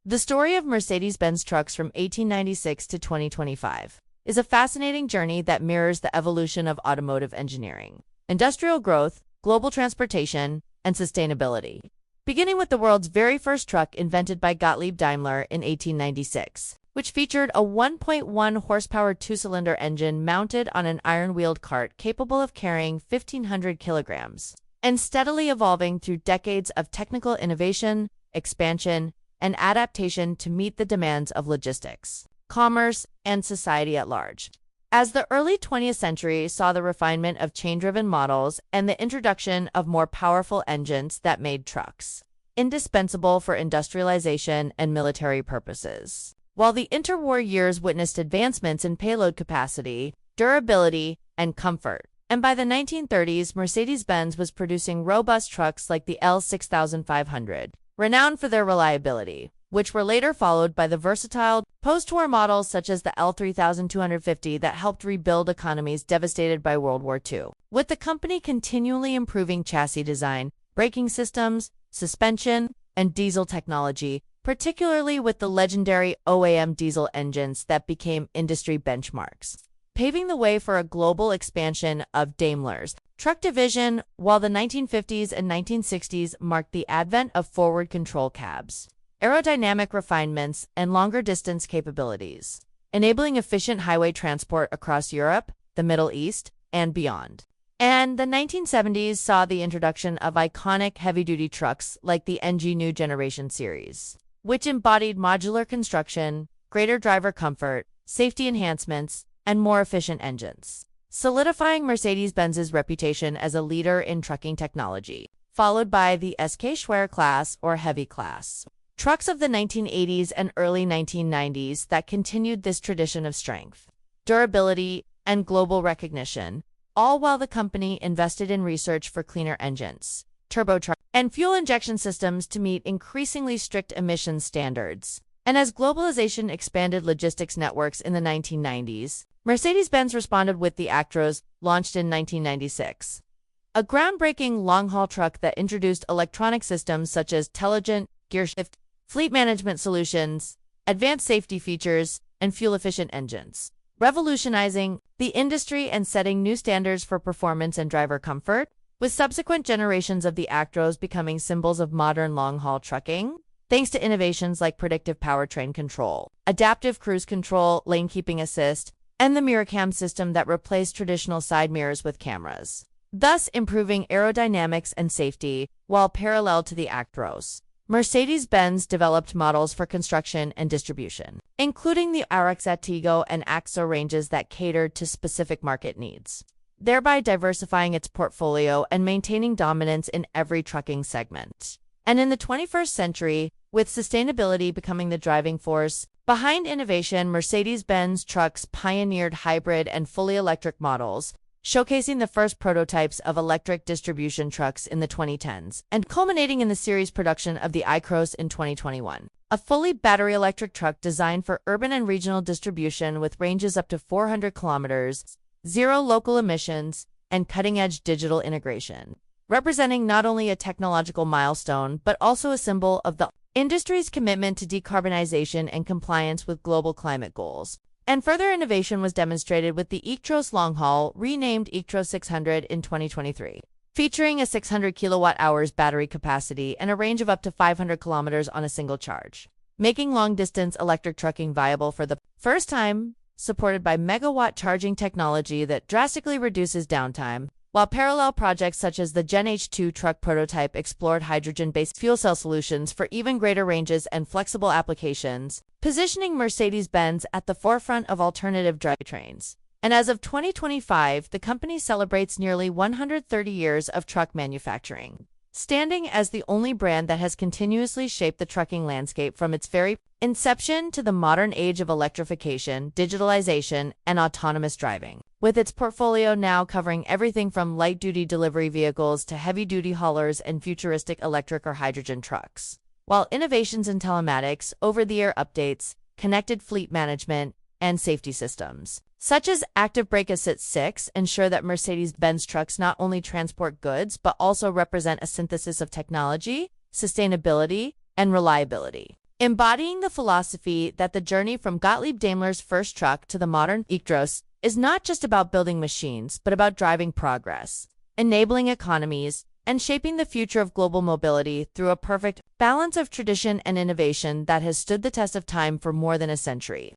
The story of Mercedes-Benz trucks from 1896 to 2025 is a fascinating journey that mirrors the evolution of automotive engineering, industrial growth, global transportation, and sustainability. Beginning with the world's very first truck invented by Gottlieb Daimler in 1896, which featured a 1.1 horsepower two-cylinder engine mounted on an iron-wheeled cart capable of carrying 1,500 kilograms, and steadily evolving through decades of technical innovation, expansion, and adaptation to meet the demands of logistics, commerce, and society at large. As the early 20th century saw the refinement of chain-driven models and the introduction of more powerful engines that made trucks indispensable for industrialization and military purposes, while the interwar years witnessed advancements in payload capacity, durability, and comfort. And by the 1930s, Mercedes-Benz was producing robust trucks like the L6500, renowned for their reliability, which were later followed by the versatile post-war models such as the L3250 that helped rebuild economies devastated by World War II. With the company continually improving chassis design, braking systems, suspension, and diesel technology, particularly with the legendary OAM diesel engines that became industry benchmarks, paving the way for a global expansion of Daimler's truck division, while the 1950s and 1960s marked the advent of forward control cabs, aerodynamic refinements, and longer distance capabilities, enabling efficient highway transport across Europe, the Middle East, and beyond. And the 1970s saw the introduction of iconic heavy-duty trucks like the NG New Generation series, which embodied modular construction, greater driver comfort, safety enhancements, and more efficient engines, solidifying Mercedes-Benz's reputation as a leader in trucking technology, followed by the SK Schwer class or heavy class trucks of the 1980s and early 1990s that continued this tradition of strength, durability, and global recognition, all while the company invested in research for cleaner engines, turbochargers, and fuel injection systems to meet increasingly strict emissions standards. And as globalization expanded logistics networks in the 1990s, Mercedes-Benz responded with the eActros, launched in 1996. A groundbreaking long-haul truck that introduced electronic systems such as intelligent gear shift, fleet management solutions, advanced safety features, and fuel-efficient engines, revolutionizing the industry and setting new standards for performance and driver comfort, with subsequent generations of the eActros becoming symbols of modern long-haul trucking, thanks to innovations like predictive powertrain control, adaptive cruise control, lane keeping assist, and the MirrorCam system that replaced traditional side mirrors with cameras, thus improving aerodynamics and safety. While parallel to the eActros, Mercedes-Benz developed models for construction and distribution, including the RX Atigo and AXO ranges that catered to specific market needs, thereby diversifying its portfolio and maintaining dominance in every trucking segment. And in the 21st century, with sustainability becoming the driving force behind innovation, Mercedes-Benz trucks pioneered hybrid and fully electric models, showcasing the first prototypes of electric distribution trucks in the 2010s, and culminating in the series production of the eActros in 2021, a fully battery electric truck designed for urban and regional distribution with ranges up to 400 kilometers, zero local emissions, and cutting-edge digital integration, representing not only a technological milestone but also a symbol of the industry's commitment to decarbonization and compliance with global climate goals. And further innovation was demonstrated with the eActros long haul, renamed eActros 600 in 2023, featuring a 600 kilowatt-hours battery capacity and a range of up to 500 kilometers on a single charge, making long-distance electric trucking viable for the first time, supported by megawatt charging technology that drastically reduces downtime, while parallel projects such as the Gen H2 truck prototype explored hydrogen-based fuel cell solutions for even greater ranges and flexible applications, positioning Mercedes-Benz at the forefront of alternative drivetrains. And as of 2025, the company celebrates nearly 130 years of truck manufacturing, standing as the only brand that has continuously shaped the trucking landscape from its very inception to the modern age of electrification, digitalization, and autonomous driving, with its portfolio now covering everything from light-duty delivery vehicles to heavy-duty haulers and futuristic electric or hydrogen trucks. While innovations in telematics, over-the-air updates, connected fleet management, and safety systems, such as Active Brake Assist 6, ensure that Mercedes-Benz trucks not only transport goods but also represent a synthesis of technology, sustainability, and reliability. embodying the philosophy that the journey from Gottlieb Daimler's first truck to the modern eActros is not just about building machines, but about driving progress, enabling economies, and shaping the future of global mobility through a perfect balance of tradition and innovation that has stood the test of time for more than a century.